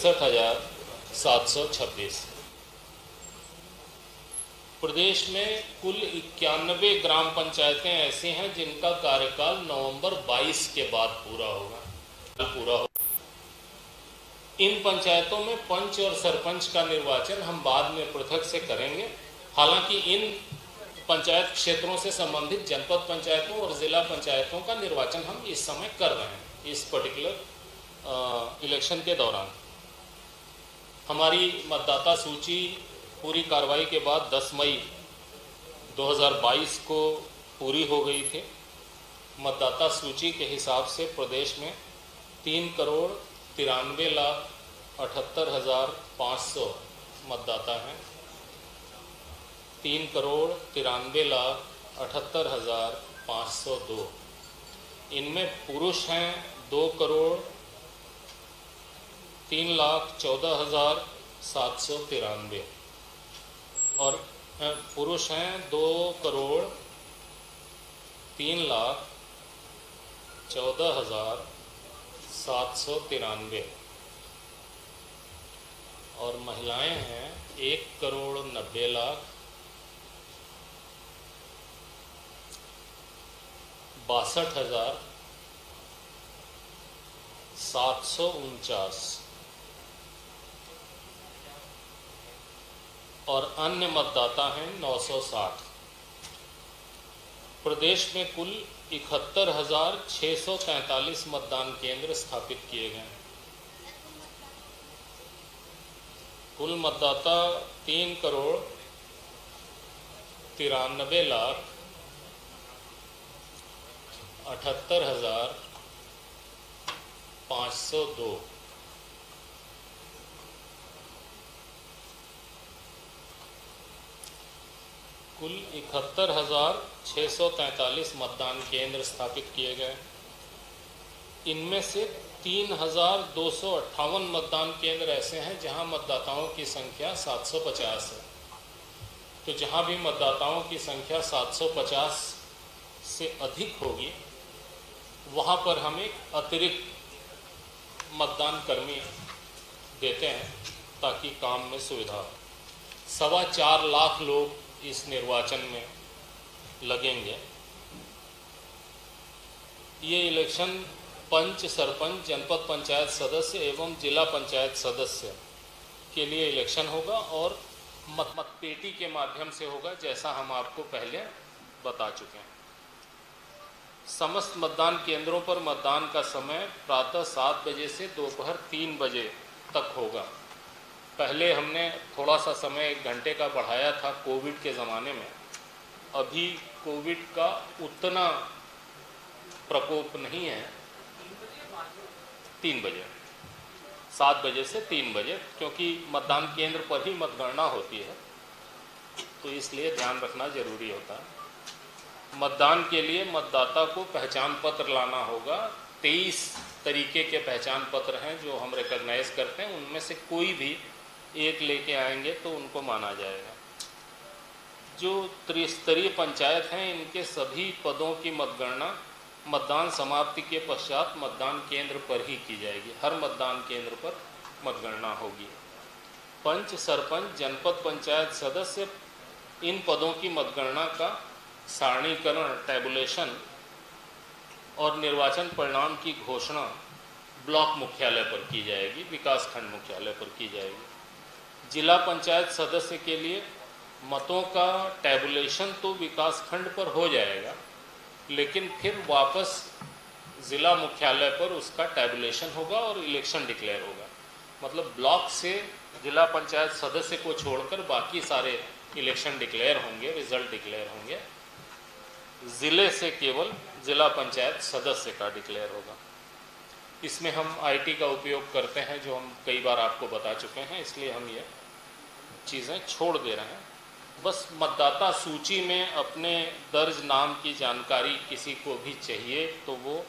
63,726। प्रदेश में कुल 91 ग्राम पंचायतें ऐसी हैं जिनका कार्यकाल नवंबर 22 के बाद पूरा होगा। इन पंचायतों में पंच और सरपंच का निर्वाचन हम बाद में पृथक से करेंगे। हालांकि इन पंचायत क्षेत्रों से संबंधित जनपद पंचायतों और जिला पंचायतों का निर्वाचन हम इस समय कर रहे हैं। इस पर्टिकुलर इलेक्शन के दौरान हमारी मतदाता सूची पूरी कार्रवाई के बाद 10 मई 2022 को पूरी हो गई थी। मतदाता सूची के हिसाब से प्रदेश में 3,93,78,500 मतदाता हैं। 3,93,78,502। इनमें पुरुष हैं 2,03,14,793 और पुरुष हैं 2,03,14,793 और महिलाएं हैं 1,90,62,749 और अन्य मतदाता हैं 960। प्रदेश में कुल 71,643 मतदान केंद्र स्थापित किए गए हैं। कुल मतदाता 3,93,78,502। कुल 71,643 मतदान केंद्र स्थापित किए गए। इनमें से 3,258 मतदान केंद्र ऐसे हैं जहां मतदाताओं की संख्या 750 है। तो जहां भी मतदाताओं की संख्या 750 से अधिक होगी वहां पर हम एक अतिरिक्त मतदान कर्मी देते हैं ताकि काम में सुविधा हो। 4.25 लाख लोग इस निर्वाचन में लगेंगे। ये इलेक्शन पंच, सरपंच, जनपद पंचायत सदस्य एवं जिला पंचायत सदस्य के लिए इलेक्शन होगा और मतपेटी के माध्यम से होगा, जैसा हम आपको पहले बता चुके हैं। समस्त मतदान केंद्रों पर मतदान का समय प्रातः 7 बजे से दोपहर 3 बजे तक होगा। पहले हमने थोड़ा सा समय 1 घंटे का बढ़ाया था कोविड के ज़माने में। अभी कोविड का उतना प्रकोप नहीं है। 3 बजे, 7 बजे से 3 बजे, क्योंकि मतदान केंद्र पर ही मतगणना होती है, तो इसलिए ध्यान रखना जरूरी होता है। मतदान के लिए मतदाता को पहचान पत्र लाना होगा। 23 तरीके के पहचान पत्र हैं जो हम रिकॉग्नाइज करते हैं। उनमें से कोई भी एक लेके आएंगे तो उनको माना जाएगा। जो त्रिस्तरीय पंचायत हैं इनके सभी पदों की मतगणना मतदान समाप्ति के पश्चात मतदान केंद्र पर ही की जाएगी। हर मतदान केंद्र पर मतगणना होगी। पंच, सरपंच, जनपद पंचायत सदस्य, इन पदों की मतगणना का सारणीकरण, टैबुलेशन और निर्वाचन परिणाम की घोषणा ब्लॉक मुख्यालय पर की जाएगी, विकासखंड मुख्यालय पर की जाएगी। जिला पंचायत सदस्य के लिए मतों का टैबुलेशन तो विकासखंड पर हो जाएगा, लेकिन फिर वापस ज़िला मुख्यालय पर उसका टैबुलेशन होगा और इलेक्शन डिक्लेयर होगा। मतलब ब्लॉक से जिला पंचायत सदस्य को छोड़कर बाकी सारे इलेक्शन डिक्लेयर होंगे, रिजल्ट डिक्लेयर होंगे। ज़िले से केवल जिला पंचायत सदस्य का डिक्लेयर होगा। इसमें हम आईटी का उपयोग करते हैं, जो हम कई बार आपको बता चुके हैं, इसलिए हम ये चीज़ें छोड़ दे रहे हैं। बस मतदाता सूची में अपने दर्ज नाम की जानकारी किसी को भी चाहिए तो वो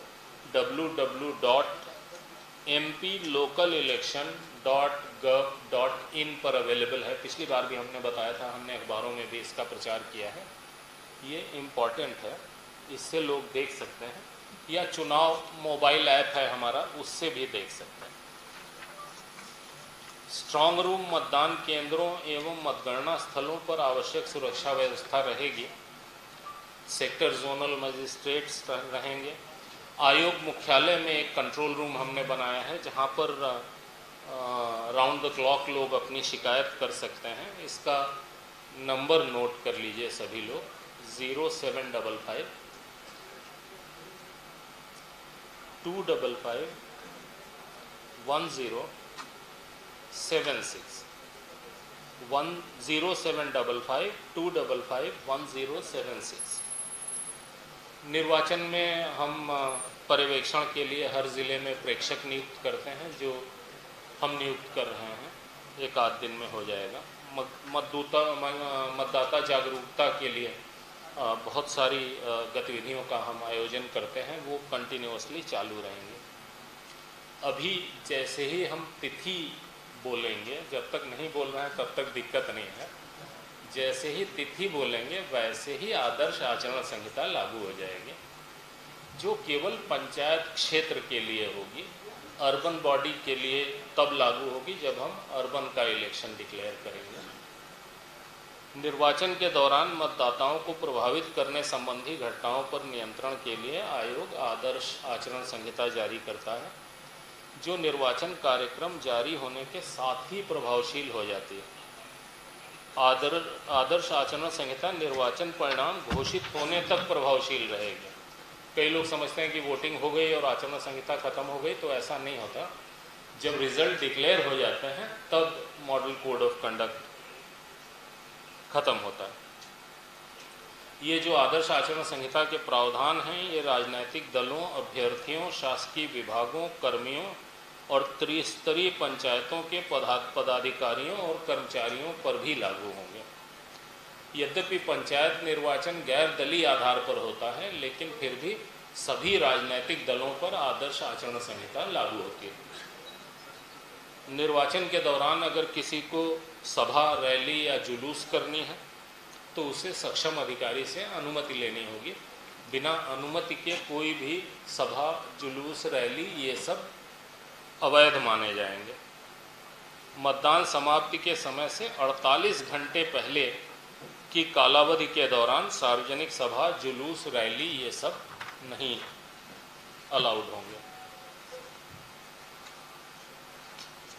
www.mplocalelection.gov.in पर अवेलेबल है। पिछली बार भी हमने बताया था, हमने अखबारों में भी इसका प्रचार किया है। ये इम्पॉर्टेंट है, इससे लोग देख सकते हैं, या चुनाव मोबाइल ऐप है हमारा, उससे भी देख सकते हैं। स्ट्रांग रूम मतदान केंद्रों एवं मतगणना स्थलों पर आवश्यक सुरक्षा व्यवस्था रहेगी। सेक्टर जोनल मजिस्ट्रेट्स रहेंगे। आयोग मुख्यालय में एक कंट्रोल रूम हमने बनाया है जहां पर राउंड द क्लॉक लोग अपनी शिकायत कर सकते हैं। इसका नंबर नोट कर लीजिए सभी लोग, 0755 255 1076 0755 255 1076। निर्वाचन में हम पर्यवेक्षण के लिए हर ज़िले में प्रेक्षक नियुक्त करते हैं, जो हम नियुक्त कर रहे हैं, एक आध दिन में हो जाएगा। मतदाता जागरूकता के लिए बहुत सारी गतिविधियों का हम आयोजन करते हैं, वो कंटिन्यूअसली चालू रहेंगे। अभी जैसे ही हम तिथि बोलेंगे, जब तक नहीं बोल रहे हैं तब तक दिक्कत नहीं है, जैसे ही तिथि बोलेंगे वैसे ही आदर्श आचरण संहिता लागू हो जाएगी, जो केवल पंचायत क्षेत्र के लिए होगी। अर्बन बॉडी के लिए तब लागू होगी जब हम अर्बन का इलेक्शन डिक्लेयर करेंगे। निर्वाचन के दौरान मतदाताओं को प्रभावित करने संबंधी घटनाओं पर नियंत्रण के लिए आयोग आदर्श आचरण संहिता जारी करता है, जो निर्वाचन कार्यक्रम जारी होने के साथ ही प्रभावशील हो जाती है। आदर्श आचरण संहिता निर्वाचन परिणाम घोषित होने तक प्रभावशील रहेगी। कई लोग समझते हैं कि वोटिंग हो गई और आचरण संहिता खत्म हो गई, तो ऐसा नहीं होता। जब रिजल्ट डिक्लेयर हो जाते हैं तब मॉडल कोड ऑफ कंडक्ट खत्म होता है। ये जो आदर्श आचरण संहिता के प्रावधान हैं, ये राजनीतिक दलों, अभ्यर्थियों, शासकीय विभागों, कर्मियों और त्रिस्तरीय पंचायतों के पदाधिकारियों और कर्मचारियों पर भी लागू होंगे। यद्यपि पंचायत निर्वाचन गैर दलीय आधार पर होता है, लेकिन फिर भी सभी राजनीतिक दलों पर आदर्श आचरण संहिता लागू होती है। निर्वाचन के दौरान अगर किसी को सभा, रैली या जुलूस करनी है तो उसे सक्षम अधिकारी से अनुमति लेनी होगी। बिना अनुमति के कोई भी सभा, जुलूस, रैली ये सब अवैध माने जाएंगे। मतदान समाप्ति के समय से 48 घंटे पहले की कालावधि के दौरान सार्वजनिक सभा, जुलूस, रैली ये सब नहीं अलाउड होंगे।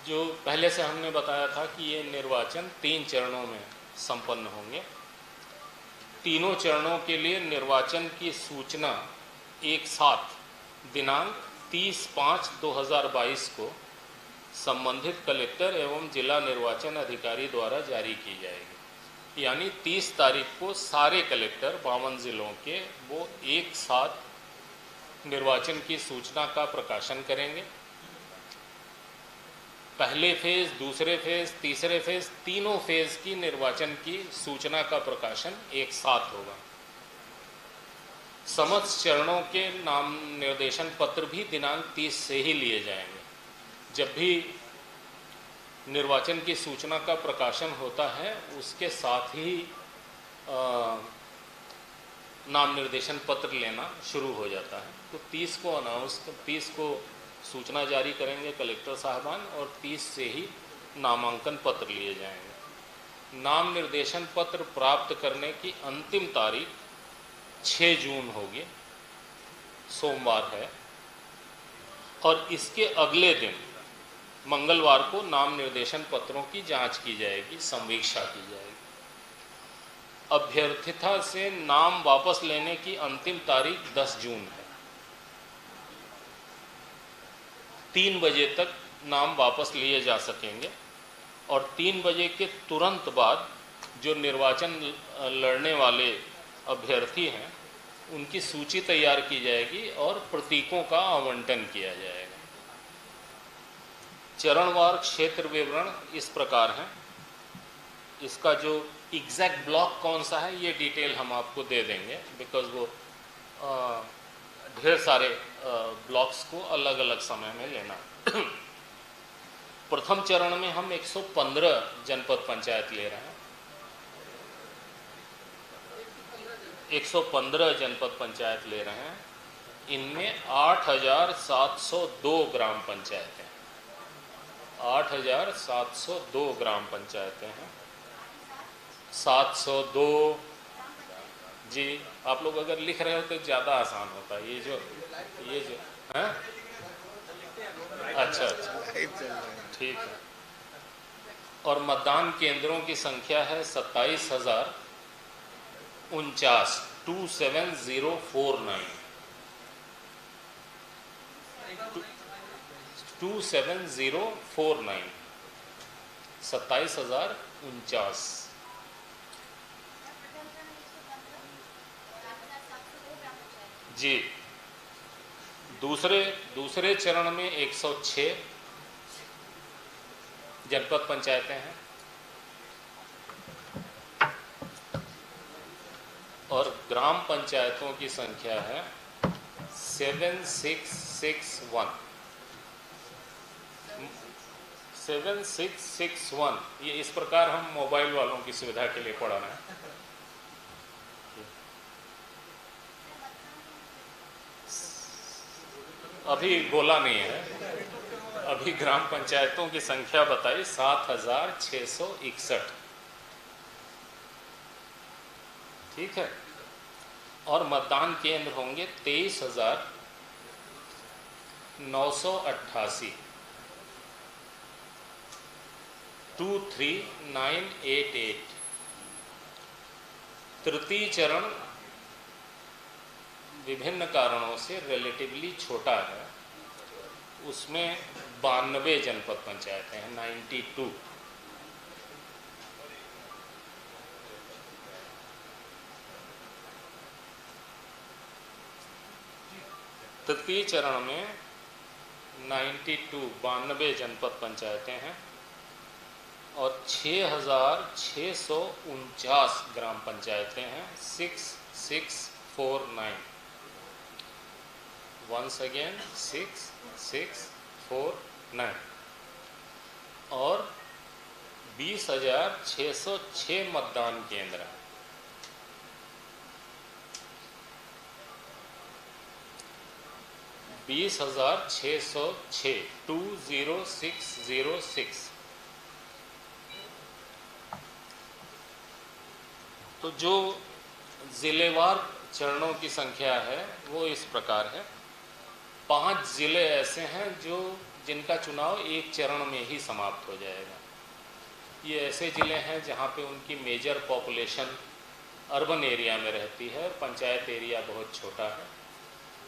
जो पहले से हमने बताया था कि ये निर्वाचन 3 चरणों में संपन्न होंगे। तीनों चरणों के लिए निर्वाचन की सूचना एक साथ दिनांक 30/5/2022 को संबंधित कलेक्टर एवं जिला निर्वाचन अधिकारी द्वारा जारी की जाएगी। यानी 30 तारीख को सारे कलेक्टर 52 जिलों के वो एक साथ निर्वाचन की सूचना का प्रकाशन करेंगे। पहले फेज, दूसरे फेज, तीसरे फेज, तीनों फेज की निर्वाचन की सूचना का प्रकाशन एक साथ होगा। समस्त चरणों के नाम निर्देशन पत्र भी दिनांक 30 से ही लिए जाएंगे। जब भी निर्वाचन की सूचना का प्रकाशन होता है उसके साथ ही नाम निर्देशन पत्र लेना शुरू हो जाता है। तो 30 को सूचना जारी करेंगे कलेक्टर साहबान और 30 से ही नामांकन पत्र लिए जाएंगे। नाम निर्देशन पत्र प्राप्त करने की अंतिम तारीख 6 जून होगी, सोमवार है, और इसके अगले दिन मंगलवार को नाम निर्देशन पत्रों की जांच की जाएगी, संवीक्षा की जाएगी। अभ्यर्थिता से नाम वापस लेने की अंतिम तारीख 10 जून है। 3 बजे तक नाम वापस लिए जा सकेंगे और 3 बजे के तुरंत बाद जो निर्वाचन लड़ने वाले अभ्यर्थी हैं उनकी सूची तैयार की जाएगी और प्रतीकों का आवंटन किया जाएगा। चरणवार क्षेत्र विवरण इस प्रकार है। इसका जो एग्जैक्ट ब्लॉक कौन सा है ये डिटेल हम आपको दे देंगे, बिकॉज वो ढेर सारे ब्लॉक्स को अलग अलग समय में लेना। प्रथम चरण में हम 115 जनपद पंचायत ले रहे हैं। 115 जनपद पंचायत ले रहे हैं। इनमें 8702 ग्राम पंचायतें, 8,702 ग्राम पंचायतें हैं। 702 जी, आप लोग अगर लिख रहे हो तो ज़्यादा आसान होता है। ये जो है, अच्छा ठीक है। और मतदान केंद्रों की संख्या है 27,049, 27049, 27049, 27,049। जी, दूसरे चरण में 106 जनपद पंचायतें हैं और ग्राम पंचायतों की संख्या है 7661। 7661, ये इस प्रकार हम मोबाइल वालों की सुविधा के लिए पढ़ा रहे हैं। अभी बोला नहीं है, अभी ग्राम पंचायतों की संख्या बताई 7,661, ठीक है। और मतदान केंद्र होंगे 23,988, 23988। तृतीय चरण विभिन्न कारणों से रिलेटिवली छोटा है, उसमें 92 जनपद पंचायतें हैं, 92। तृतीय चरण में 92 जनपद पंचायतें हैं और 6,649 ग्राम पंचायतें हैं, 6649। वंस अगेन 6649 और 20,606 मतदान केंद्र हैं। बीस 20,606 तो जो जिलेवार चरणों की संख्या है वो इस प्रकार है। 5 जिले ऐसे हैं जिनका चुनाव एक चरण में ही समाप्त हो जाएगा। ये ऐसे जिले हैं जहाँ पे उनकी मेजर पॉपुलेशन अर्बन एरिया में रहती है और पंचायत एरिया बहुत छोटा है,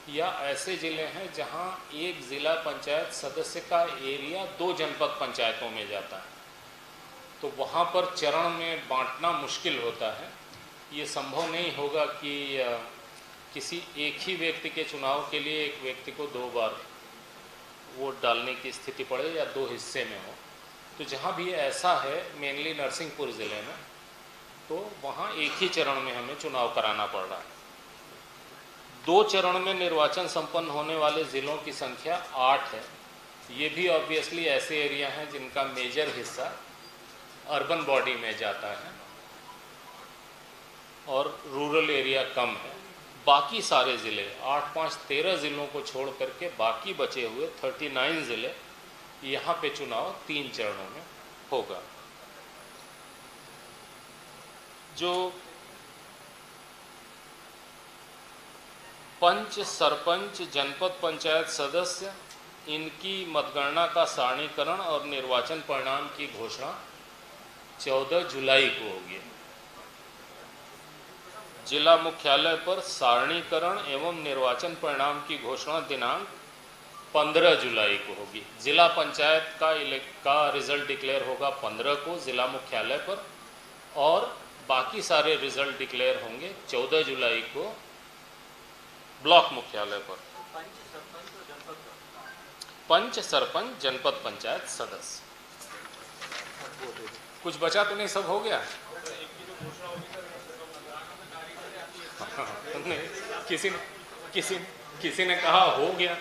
या ऐसे जिले हैं जहाँ एक ज़िला पंचायत सदस्य का एरिया 2 जनपद पंचायतों में जाता है, तो वहाँ पर चरण में बांटना मुश्किल होता है। ये संभव नहीं होगा कि किसी एक ही व्यक्ति के चुनाव के लिए एक व्यक्ति को 2 बार वोट डालने की स्थिति पड़े या 2 हिस्से में हो। तो जहाँ भी ऐसा है, मेनली नरसिंहपुर ज़िले में, तो वहाँ एक ही चरण में हमें चुनाव कराना पड़ रहा है। 2 चरण में निर्वाचन संपन्न होने वाले ज़िलों की संख्या 8 है। ये भी ऑब्वियसली ऐसे एरिया हैं जिनका मेजर हिस्सा अर्बन बॉडी में जाता है और रूरल एरिया कम है। बाकी सारे ज़िले 8, 5, 13 ज़िलों को छोड़ करके बाकी बचे हुए 39 ज़िले, यहाँ पे चुनाव 3 चरणों में होगा। जो पंच, सरपंच, जनपद पंचायत सदस्य, इनकी मतगणना का सारणीकरण और निर्वाचन परिणाम की घोषणा 14 जुलाई को होगी। जिला मुख्यालय पर सारणीकरण एवं निर्वाचन परिणाम की घोषणा दिनांक 15 जुलाई को होगी। जिला पंचायत का रिजल्ट डिक्लेयर होगा 15 को जिला मुख्यालय पर, और बाकी सारे रिजल्ट डिक्लेयर होंगे 14 जुलाई को ब्लॉक मुख्यालय पर। पंच, सरपंच, जनपद पंचायत सदस्य। कुछ बचा तो नहीं, सब हो गया? किसी ने कहा हो गया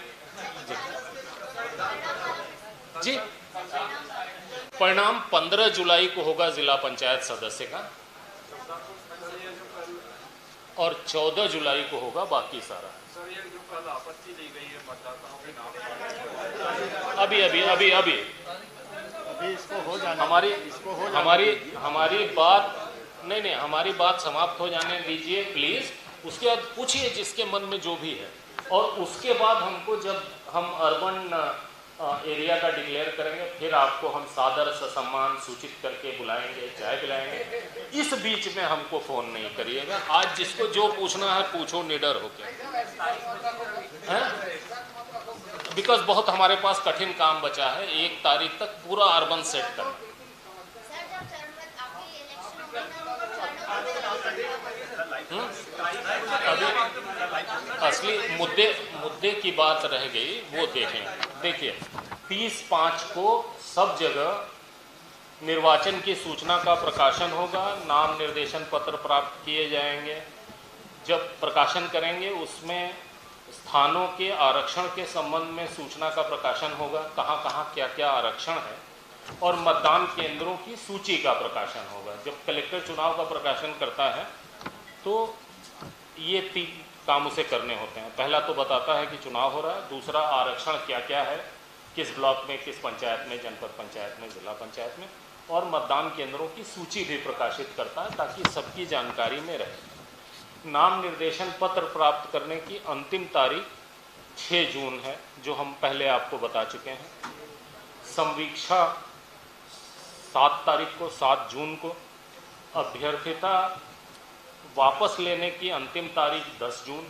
जी। परिणाम 15 जुलाई को होगा जिला पंचायत सदस्य का, और 14 जुलाई को होगा बाकी सारा। सर, ये जो कल आपत्ति दी गई है मतदाताओं के नाम, हमारी बात नहीं, हमारी बात समाप्त हो जाने दीजिए प्लीज। उसके बाद पूछिए जिसके मन में जो भी है, और उसके बाद हमको, जब हम अर्बन एरिया का डिक्लेयर करेंगे, फिर आपको हम सादर ससम्मान सूचित करके बुलाएंगे, चाय पिलाएंगे। इस बीच में हमको फोन नहीं करिएगा। आज जिसको जो पूछना है पूछो निडर होके, बिकॉज बहुत हमारे पास कठिन काम बचा है। 1 तारीख तक पूरा अर्बन सेट करना। अभी असली मुद्दे की बात रह गई, वो देखें। देखिए 30/5 को सब जगह निर्वाचन की सूचना का प्रकाशन होगा, नाम निर्देशन पत्र प्राप्त किए जाएंगे। जब प्रकाशन करेंगे उसमें स्थानों के आरक्षण के संबंध में सूचना का प्रकाशन होगा, कहाँ कहाँ क्या क्या आरक्षण है, और मतदान केंद्रों की सूची का प्रकाशन होगा। जब कलेक्टर चुनाव का प्रकाशन करता है तो ये 3 काम उसे करने होते हैं। पहला तो बताता है कि चुनाव हो रहा है, दूसरा आरक्षण क्या क्या है, किस ब्लॉक में, किस पंचायत में, जनपद पंचायत में, जिला पंचायत में, और मतदान केंद्रों की सूची भी प्रकाशित करता है ताकि सबकी जानकारी में रहे। नाम निर्देशन पत्र प्राप्त करने की अंतिम तारीख 6 जून है, जो हम पहले आपको बता चुके हैं। संवीक्षा 7 तारीख को, 7 जून को। अभ्यर्थिता वापस लेने की अंतिम तारीख 10 जून।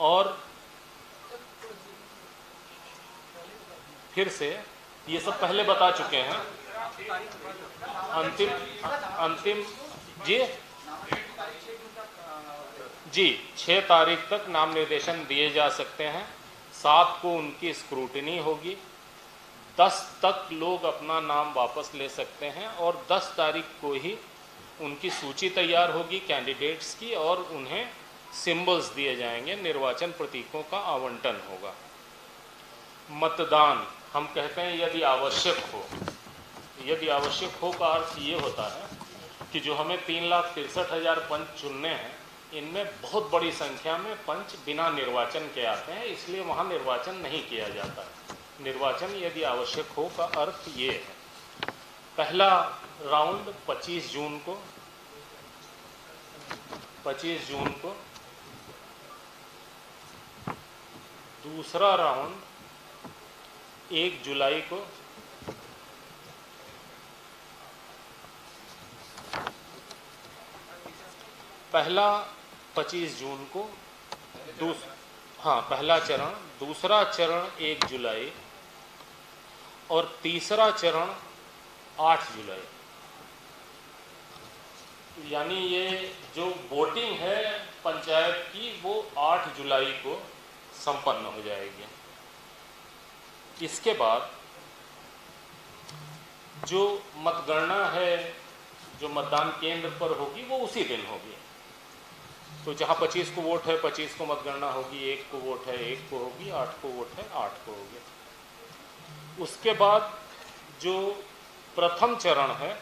और फिर से ये सब पहले बता चुके हैं। अंतिम जी 6 तारीख तक नाम निर्देशन दिए जा सकते हैं। 7 को उनकी स्क्रूटिनी होगी। 10 तक लोग अपना नाम वापस ले सकते हैं, और 10 तारीख को ही उनकी सूची तैयार होगी कैंडिडेट्स की, और उन्हें सिंबल्स दिए जाएंगे, निर्वाचन प्रतीकों का आवंटन होगा। मतदान हम कहते हैं यदि आवश्यक हो। यदि आवश्यक हो का अर्थ ये होता है कि जो हमें 3,63,000 पंच चुनने हैं, इनमें बहुत बड़ी संख्या में पंच बिना निर्वाचन के आते हैं, इसलिए वहाँ निर्वाचन नहीं किया जाता। निर्वाचन यदि आवश्यक हो का अर्थ ये है। पहला राउंड 25 जून को, 25 जून को। दूसरा राउंड 1 जुलाई को। पहला 25 जून को, पहला चरण। दूसरा चरण 1 जुलाई, और तीसरा चरण 8 जुलाई। यानी ये जो वोटिंग है पंचायत की, वो 8 जुलाई को संपन्न हो जाएगी। इसके बाद जो मतगणना है, जो मतदान केंद्र पर होगी, वो उसी दिन होगी। तो जहां 25 को वोट है 25 को मतगणना होगी, 1 को वोट है 1 को होगी, 8 को वोट है 8 को होगी। उसके बाद जो प्रथम चरण है,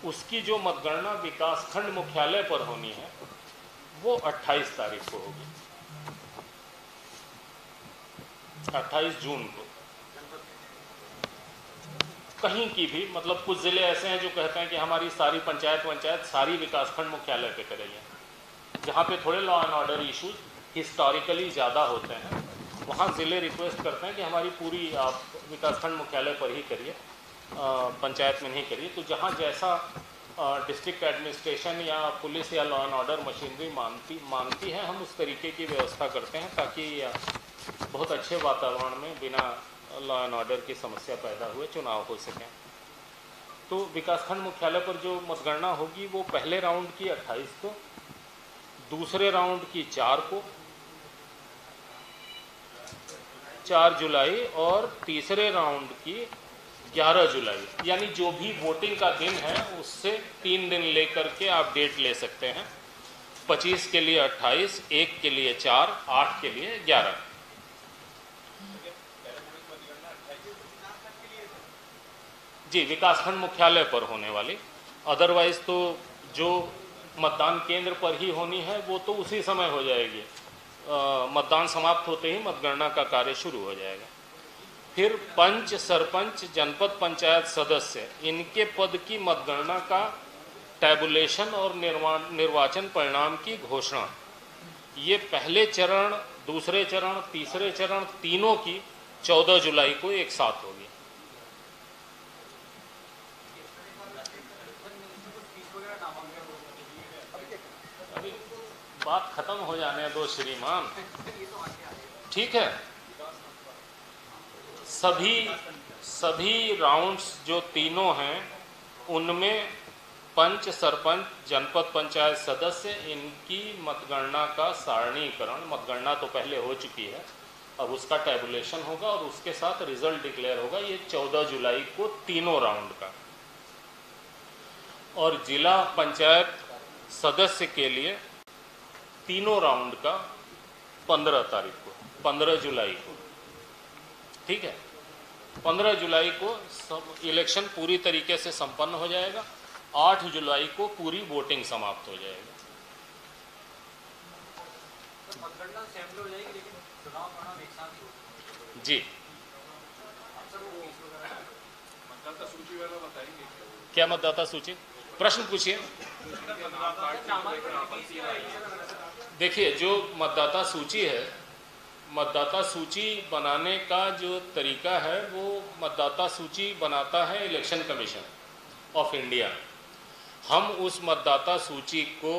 उसकी जो मतगणना विकासखंड मुख्यालय पर होनी है, वो 28 तारीख को होगी, 28 जून को। कहीं की भी, मतलब कुछ ज़िले ऐसे हैं जो कहते हैं कि हमारी सारी पंचायत सारी विकासखंड मुख्यालय पे करेंगे। जहाँ पे थोड़े law and order issues historically ज़्यादा होते हैं, वहाँ ज़िले रिक्वेस्ट करते हैं कि हमारी पूरी आप विकासखंड मुख्यालय पर ही करिए, पंचायत में नहीं करिए। तो जहाँ जैसा डिस्ट्रिक्ट एडमिनिस्ट्रेशन या पुलिस या लॉ एंड ऑर्डर मशीनरी मानती है, हम उस तरीके की व्यवस्था करते हैं ताकि बहुत अच्छे वातावरण में बिना लॉ एंड ऑर्डर की समस्या पैदा हुए चुनाव हो सकें। तो विकासखंड मुख्यालय पर जो मतगणना होगी वो पहले राउंड की 28 को, दूसरे राउंड की 4 को, 4 जुलाई, और तीसरे राउंड की 11 जुलाई। यानी जो भी वोटिंग का दिन है उससे 3 दिन लेकर के आप डेट ले सकते हैं। 25 के लिए 28, 1 के लिए 4, 8 के लिए 11। जी, विकासखंड मुख्यालय पर होने वाली। अदरवाइज तो जो मतदान केंद्र पर ही होनी है वो तो उसी समय हो जाएगी। मतदान समाप्त होते ही मतगणना का कार्य शुरू हो जाएगा। फिर पंच, सरपंच, जनपद पंचायत सदस्य, इनके पद की मतगणना का टैबुलेशन और निर्वाचन परिणाम की घोषणा, ये पहले चरण, दूसरे चरण, तीसरे चरण, तीनों की 14 जुलाई को एक साथ होगी। अभी बात खत्म हो जाने दो श्रीमान, ठीक है। सभी राउंड्स जो तीनों हैं उनमें पंच, सरपंच, जनपद पंचायत सदस्य, इनकी मतगणना का सारणीकरण, मतगणना तो पहले हो चुकी है, अब उसका टैबुलेशन होगा और उसके साथ रिजल्ट डिक्लेयर होगा, ये 14 जुलाई को तीनों राउंड का। और जिला पंचायत सदस्य के लिए तीनों राउंड का 15 तारीख को, 15 जुलाई को, ठीक है। 15 जुलाई को सब इलेक्शन पूरी तरीके से संपन्न हो जाएगा। 8 जुलाई को पूरी वोटिंग समाप्त हो जाएगी। तो मतगणना असेंबली हो जाएगी, लेकिन चुनाव परिणाम एक साथ ही होगा। जी, मतदाता सूची वाला बताएंगे क्या? मतदाता सूची, प्रश्न पूछिए। देखिए, जो मतदाता सूची है, मतदाता सूची बनाने का जो तरीका है वो मतदाता सूची बनाता है इलेक्शन कमीशन ऑफ इंडिया। हम उस मतदाता सूची को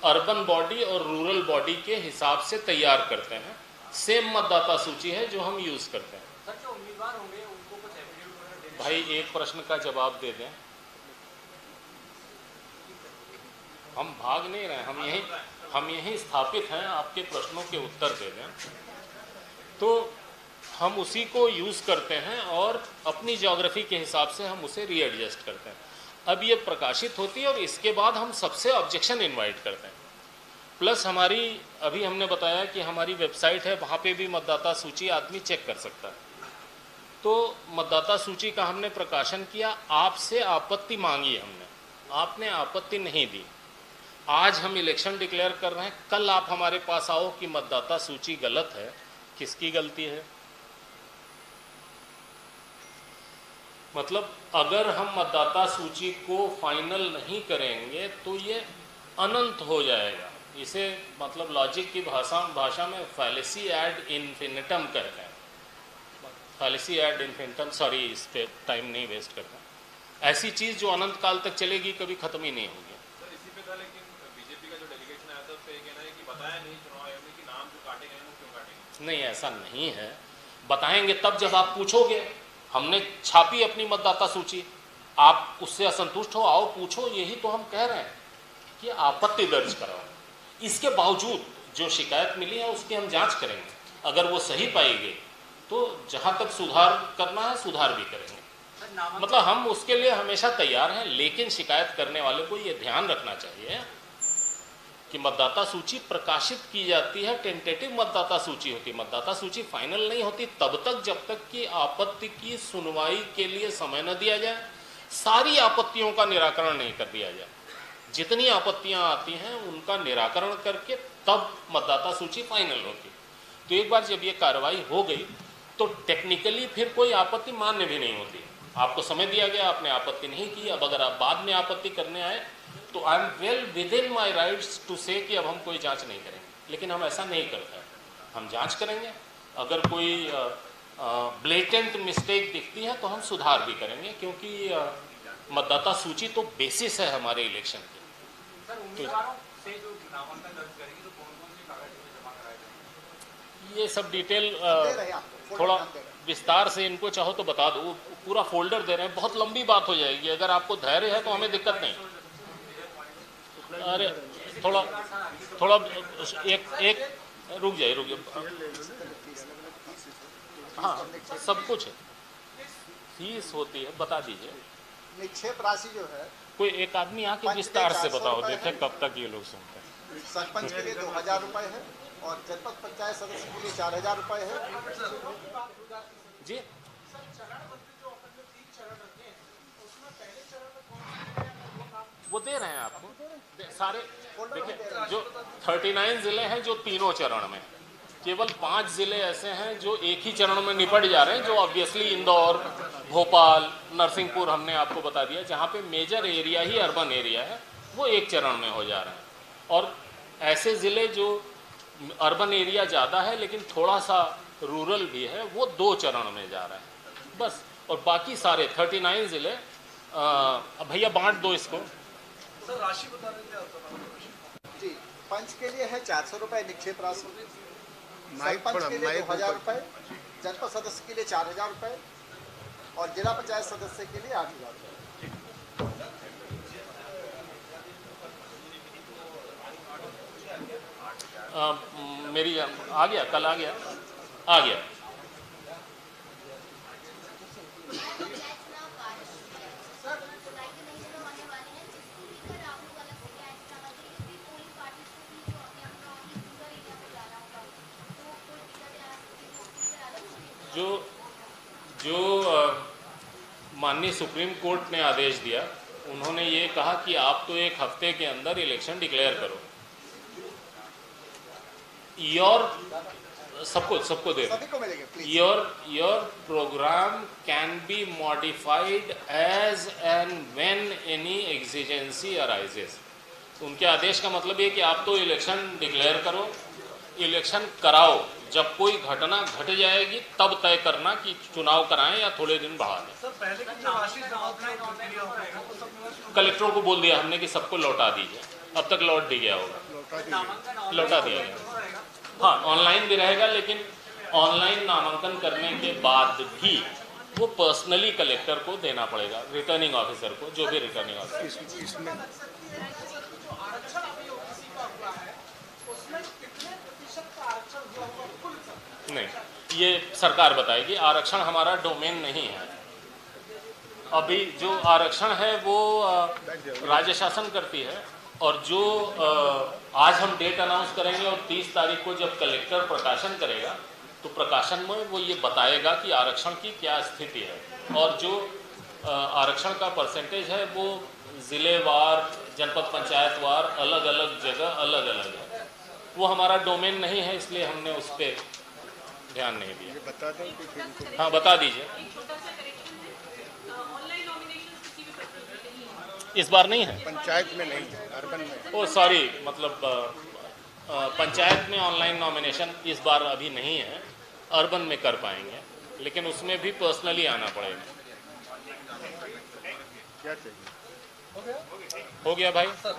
अर्बन बॉडी और रूरल बॉडी के हिसाब से तैयार करते हैं। सेम मतदाता सूची है जो हम यूज़ करते हैं। सर, जो उम्मीदवार होंगे उनको कुछ एफिडेविट भाई, एक प्रश्न का जवाब दे दें। हम भाग नहीं रहे, हम यहीं स्थापित हैं, आपके प्रश्नों के उत्तर दे दें तो हम उसी को यूज़ करते हैं और अपनी ज्योग्राफी के हिसाब से हम उसे रीएडजस्ट करते हैं। अब ये प्रकाशित होती है और इसके बाद हम सबसे ऑब्जेक्शन इनवाइट करते हैं। प्लस हमारी, अभी हमने बताया कि हमारी वेबसाइट है, वहाँ पे भी मतदाता सूची आदमी चेक कर सकता है। तो मतदाता सूची का हमने प्रकाशन किया, आपसे आपत्ति मांगी हमने, आपने आपत्ति नहीं दी। आज हम इलेक्शन डिक्लेयर कर रहे हैं, कल आप हमारे पास आओ कि मतदाता सूची गलत है। किसकी गलती है? मतलब अगर हम मतदाता सूची को फाइनल नहीं करेंगे तो ये अनंत हो जाएगा। इसे मतलब लॉजिक की भाषा में फैलेसी एड इन्फिनिटम कहते हैं। फैलेसी एड इन्फिनिटम, सॉरी, इस पे टाइम नहीं वेस्ट करना। ऐसी चीज़ जो अनंत काल तक चलेगी, कभी खत्म ही नहीं होगी। सर, इसी पे था, लेकिन बीजेपी का जो डेलीगेशन आया था उससे ये कहना है कि बताया नहीं चुनाव आयोग ने कि नाम जो काटे गए वो क्यों काटेंगे। नहीं, ऐसा नहीं है। बताएंगे तब जब आप पूछोगे। हमने छापी अपनी मतदाता सूची, आप उससे असंतुष्ट हो, आओ पूछो, यही तो हम कह रहे हैं कि आपत्ति दर्ज कराओ। इसके बावजूद जो शिकायत मिली है उसकी हम जांच करेंगे। अगर वो सही पाई गई तो जहां तक सुधार करना है सुधार भी करेंगे। मतलब हम उसके लिए हमेशा तैयार हैं, लेकिन शिकायत करने वाले को ये ध्यान रखना चाहिए कि मतदाता सूची प्रकाशित की जाती है, टेंटेटिव मतदाता सूची होती है। मतदाता सूची फाइनल नहीं होती तब तक जब तक कि आपत्ति की सुनवाई के लिए समय न दिया जाए, सारी आपत्तियों का निराकरण नहीं कर दिया जाए। जितनी आपत्तियां आती हैं उनका निराकरण करके तब मतदाता सूची फाइनल होती। तो एक बार जब ये कार्रवाई हो गई तो टेक्निकली फिर कोई आपत्ति मान्य भी नहीं होती। आपको समय दिया गया, आपने आपत्ति नहीं की। अब अगर आप बाद में आपत्ति करने आए तो I am well within my rights to say कि अब हम कोई जांच नहीं करेंगे, लेकिन हम ऐसा नहीं करते। हम जांच करेंगे, अगर कोई ब्लेटेंट मिस्टेक दिखती है तो हम सुधार भी करेंगे, क्योंकि मतदाता सूची तो बेसिस है हमारे इलेक्शन की। ये सब डिटेल थोड़ा विस्तार से इनको चाहो तो बता दो, पूरा फोल्डर दे रहे हैं, बहुत लंबी बात हो जाएगी। अगर आपको धैर्य है तो हमें दिक्कत नहीं। अरे थोड़ा एक रुक जाइए। हाँ, सब कुछ है, फीस होती है, बता दीजिए। निक्षेप राशि जो है, कोई एक आदमी आके विस्तार से बताओ, देखे कब तक ये लोग सुनते हैं। सरपंच के लिए 2000 रुपए है और जनपद पंचायत सदस्य के लिए 4000 रुपए है। जी, वो दे रहे हैं आपको सारे। देखिए, जो 39 जिले हैं जो तीनों चरण में, केवल 5 ज़िले ऐसे हैं जो एक ही चरण में निपट जा रहे हैं, जो ऑब्वियसली इंदौर, भोपाल, नरसिंहपुर हमने आपको बता दिया, जहाँ पे मेजर एरिया ही अर्बन एरिया है, वो एक चरण में हो जा रहे हैं। और ऐसे ज़िले जो अर्बन एरिया ज़्यादा है लेकिन थोड़ा सा रूरल भी है, वो 2 चरण में जा रहे हैं बस। और बाकी सारे 39 ज़िले, भैया बांट दो इसको। सर राशि बता देंगे जी, पंच के लिए है 400 रुपये निक्षेप राशि, सरपंच के लिए 2000 रुपये, जनपद सदस्य के लिए 4000 रुपये और जिला पंचायत सदस्य के लिए 8000 रुपये। मेरी आ गया, कल आ गया। जो माननीय सुप्रीम कोर्ट ने आदेश दिया, उन्होंने ये कहा कि आप तो 1 हफ्ते के अंदर इलेक्शन डिक्लेयर करो। सबको दे your programme can be modified as and when any exigency arises. उनके आदेश का मतलब ये कि आप तो इलेक्शन डिक्लेयर करो, इलेक्शन कराओ, जब कोई घटना घट जाएगी तब तय करना कि चुनाव कराएं या थोड़े दिन बढ़ा दें। सर पहले कलेक्टरों को बोल दिया हमने कि सबको लौटा दीजिए, अब तक लौट भी गया होगा, लौटा दिया गया। हाँ, ऑनलाइन भी रहेगा, लेकिन ऑनलाइन नामांकन करने के बाद भी वो पर्सनली कलेक्टर को देना पड़ेगा, रिटर्निंग ऑफिसर को, जो भी रिटर्निंग ऑफिसर। नहीं, ये सरकार बताएगी, आरक्षण हमारा डोमेन नहीं है। अभी जो आरक्षण है वो राज्य शासन करती है, और जो आज हम डेट अनाउंस करेंगे और 30 तारीख को जब कलेक्टर प्रकाशन करेगा तो प्रकाशन में वो ये बताएगा कि आरक्षण की क्या स्थिति है, और जो आरक्षण का परसेंटेज है वो ज़िलेवार, जनपद पंचायतवार, अलग अलग जगह अलग अलग है। वो हमारा डोमेन नहीं है, इसलिए हमने उस पर ध्यान नहीं दिया। बता दो। हाँ, बता दीजिए। इस बार नहीं है, पंचायत में नहीं है, अर्बन में। ओ सॉरी, मतलब पंचायत में ऑनलाइन नॉमिनेशन इस बार अभी नहीं है, अर्बन में कर पाएंगे, लेकिन उसमें भी पर्सनली आना पड़ेगा। क्या चाहिए? हो गया भाई। सर